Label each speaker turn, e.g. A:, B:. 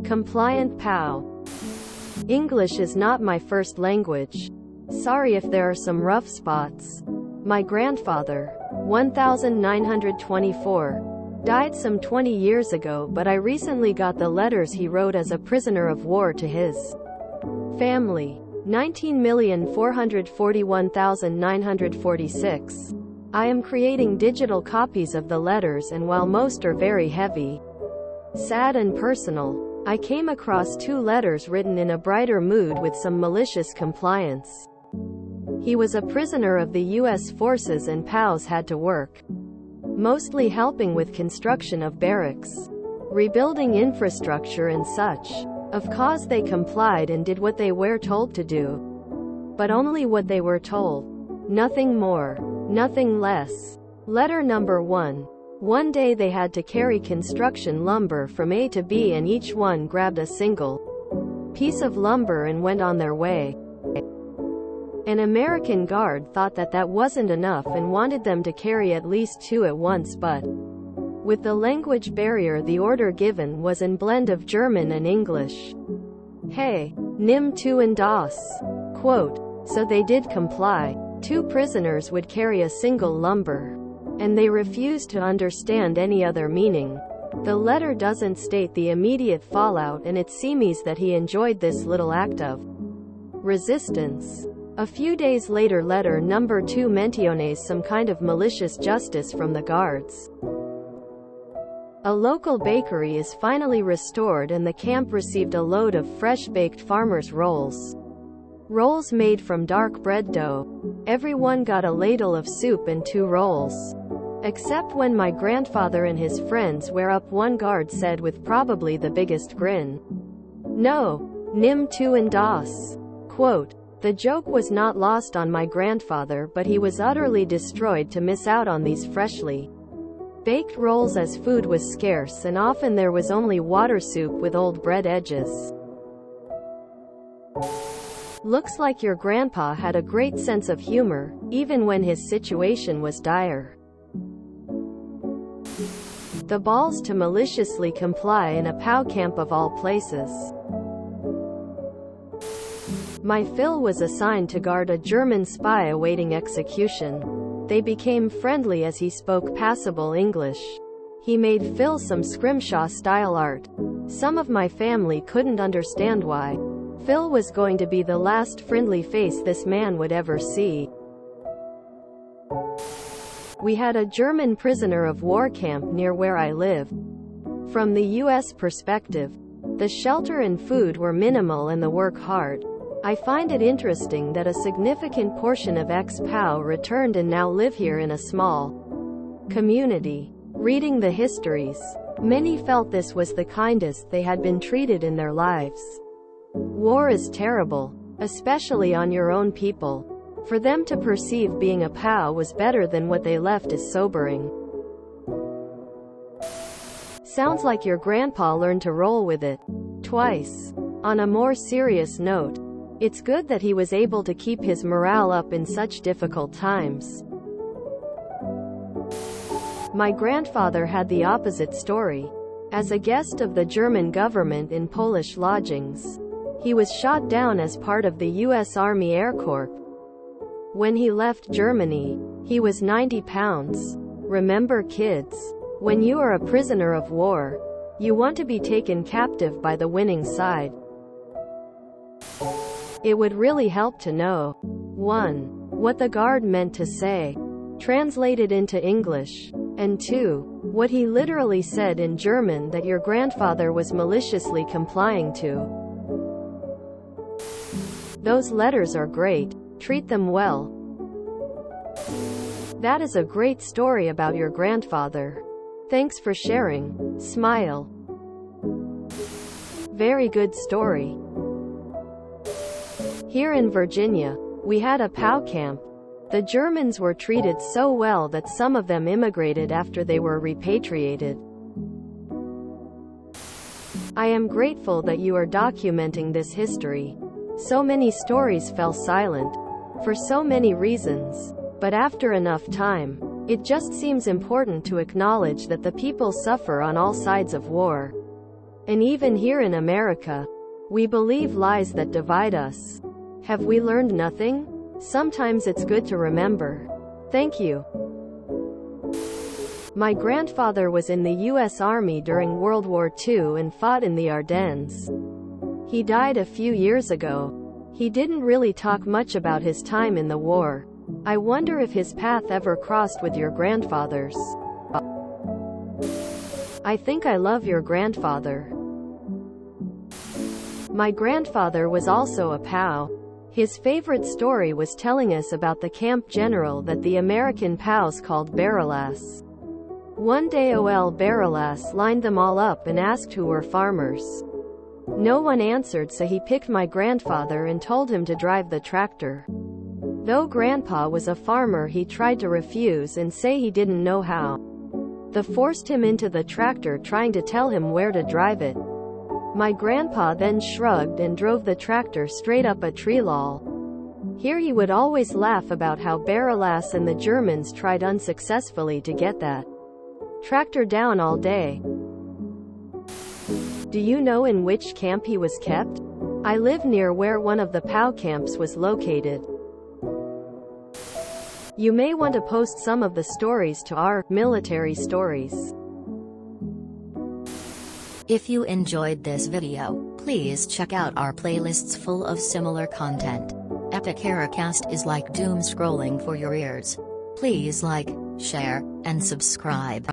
A: Compliant POW. English is not my first language. Sorry if there are some rough spots. My grandfather, 1924, died some 20 years ago, but I recently got the letters he wrote as a prisoner of war to his family. 19,441,946. I am creating digital copies of the letters, and while most are very heavy, sad and personal, I came across 2 letters written in a brighter mood with some malicious compliance. He was a prisoner of the U.S. forces and POWs had to work, mostly helping with construction of barracks, rebuilding infrastructure and such. Of course they complied and did what they were told to do. But only what they were told. Nothing more. Nothing less. Letter number 1. One day they had to carry construction lumber from A to B, and each one grabbed a single piece of lumber and went on their way. An American guard thought that that wasn't enough and wanted them to carry at least 2 at once, but with the language barrier the order given was in blend of German and English. Hey, nimm 2 and das. Quote, so they did comply. 2 prisoners would carry a single lumber, and they refused to understand any other meaning. The letter doesn't state the immediate fallout, and it seems that he enjoyed this little act of resistance. A few days later, letter number 2 mentions some kind of malicious justice from the guards. A local bakery is finally restored, and the camp received a load of fresh-baked farmers' rolls. Rolls made from dark bread dough. Everyone got a ladle of soup and 2 rolls. Except when my grandfather and his friends were up, one guard said with probably the biggest grin, "No, nimm 2 and das." Quote, the joke was not lost on my grandfather, but he was utterly destroyed to miss out on these freshly baked rolls, as food was scarce and often there was only water soup with old bread edges. Looks like your grandpa had a great sense of humor, even when his situation was dire. The balls to maliciously comply in a POW camp of all places. My Phil was assigned to guard a German spy awaiting execution. They became friendly as he spoke passable English. He made Phil some scrimshaw-style art. Some of my family couldn't understand why. Phil was going to be the last friendly face this man would ever see. We had a German prisoner of war camp near where I live. From the U.S. perspective, the shelter and food were minimal and the work hard. I find it interesting that a significant portion of ex-POW returned and now live here in a small community. Reading the histories, many felt this was the kindest they had been treated in their lives. War is terrible, especially on your own people. For them to perceive being a POW was better than what they left is sobering. Sounds like your grandpa learned to roll with it. Twice. On a more serious note, it's good that he was able to keep his morale up in such difficult times. My grandfather had the opposite story. As a guest of the German government in Polish lodgings, he was shot down as part of the U.S. Army Air Corps. When he left Germany, he was 90 pounds. Remember, kids, when you are a prisoner of war, you want to be taken captive by the winning side. It would really help to know 1. What the guard meant to say, translated into English, and 2. What he literally said in German that your grandfather was maliciously complying to. Those letters are great. Treat them well. That is a great story about your grandfather. Thanks for sharing. Smile. Very good story. Here in Virginia, we had a POW camp. The Germans were treated so well that some of them immigrated after they were repatriated. I am grateful that you are documenting this history. So many stories fell silent, for so many reasons, but after enough time, it just seems important to acknowledge that the people suffer on all sides of war. And even here in America, we believe lies that divide us. Have we learned nothing? Sometimes it's good to remember. Thank you. My grandfather was in the U.S. Army during World War II and fought in the Ardennes. He died a few years ago. He didn't really talk much about his time in the war. I wonder if his path ever crossed with your grandfather's. I think I love your grandfather. My grandfather was also a POW. His favorite story was telling us about the camp general that the American POWs called Barrelass. One day Ol Barrelass lined them all up and asked who were farmers. No one answered, so he picked my grandfather and told him to drive the tractor. Though Grandpa was a farmer, he tried to refuse and say he didn't know how. They forced him into the tractor, trying to tell him where to drive it. My grandpa then shrugged and drove the tractor straight up a tree. Lol. Here he would always laugh about how Barrelass and the Germans tried unsuccessfully to get that tractor down all day. Do you know in which camp he was kept? I live near where one of the POW camps was located. You may want to post some of the stories to our military stories.
B: If you enjoyed this video, please check out our playlists full of similar content. Epic Heracast is like doom scrolling for your ears. Please like, share, and subscribe.